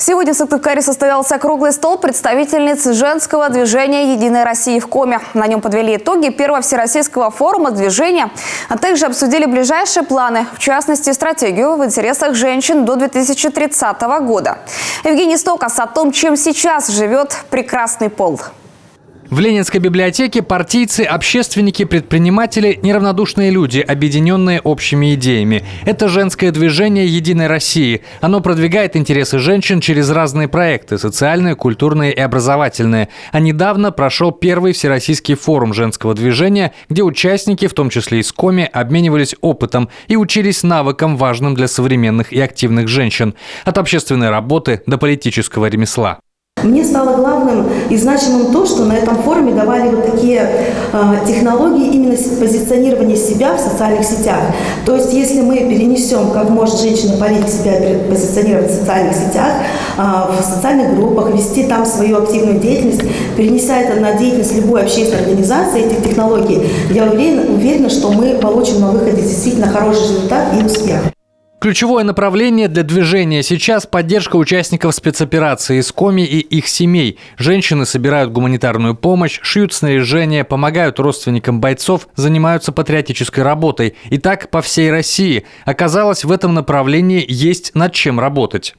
Сегодня в Сыктывкаре состоялся круглый стол представительниц женского движения «Единая Россия» в Коми. На нем подвели итоги первого всероссийского форума движения, а также обсудили ближайшие планы, в частности, стратегию в интересах женщин до 2030 года. Евгений Стокас о том, чем сейчас живет прекрасный пол. В Ленинской библиотеке партийцы, общественники, предприниматели – неравнодушные люди, объединенные общими идеями. Это женское движение «Единой России». Оно продвигает интересы женщин через разные проекты – социальные, культурные и образовательные. А недавно прошел первый всероссийский форум женского движения, где участники, в том числе из Коми, обменивались опытом и учились навыкам, важным для современных и активных женщин. От общественной работы до политического ремесла. Мне стало главным и значимым то, что на этом форуме давали вот такие технологии именно позиционирования себя в социальных сетях. То есть, если мы перенесем, как может женщина-политик себя позиционировать в социальных сетях, в социальных группах, вести там свою активную деятельность, перенеся это на деятельность любой общественной организации, этих технологий, я уверена, что мы получим на выходе действительно хороший результат и успех. Ключевое направление для движения сейчас – поддержка участников спецоперации из Коми и их семей. Женщины собирают гуманитарную помощь, шьют снаряжение, помогают родственникам бойцов, занимаются патриотической работой. И так по всей России. Оказалось, в этом направлении есть над чем работать.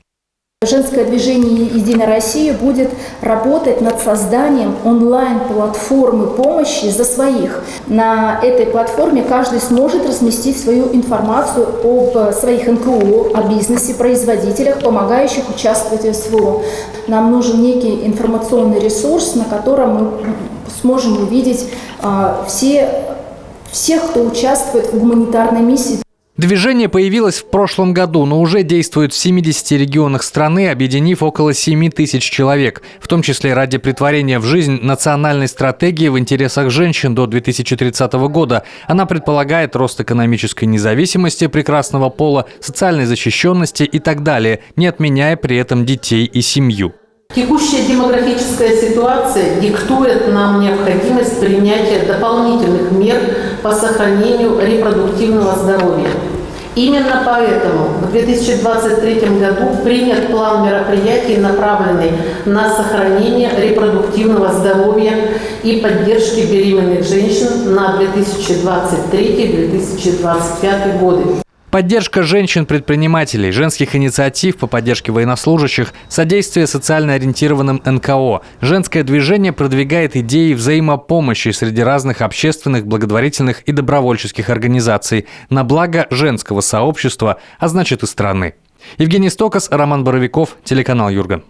Женское движение «Единая Россия» будет работать над созданием онлайн-платформы помощи за своих. На этой платформе каждый сможет разместить свою информацию об своих НКО, о бизнесе, производителях, помогающих участвовать в СВО. Нам нужен некий информационный ресурс, на котором мы сможем увидеть всех, кто участвует в гуманитарной миссии. Движение появилось в прошлом году, но уже действует в 70 регионах страны, объединив около 7 тысяч человек, в том числе ради претворения в жизнь национальной стратегии в интересах женщин до 2030 года. Она предполагает рост экономической независимости прекрасного пола, социальной защищенности и так далее, не отменяя при этом детей и семью. Текущая демографическая ситуация диктует нам необходимость принятия дополнительных мер по сохранению репродуктивного здоровья. Именно поэтому в 2023 году принят план мероприятий, направленный на сохранение репродуктивного здоровья и поддержки беременных женщин на 2023-2025 годы. Поддержка женщин-предпринимателей, женских инициатив по поддержке военнослужащих, содействие социально ориентированным НКО. Женское движение продвигает идеи взаимопомощи среди разных общественных, благотворительных и добровольческих организаций на благо женского сообщества, а значит и страны. Евгений Стокас, Роман Боровиков, телеканал Юрган.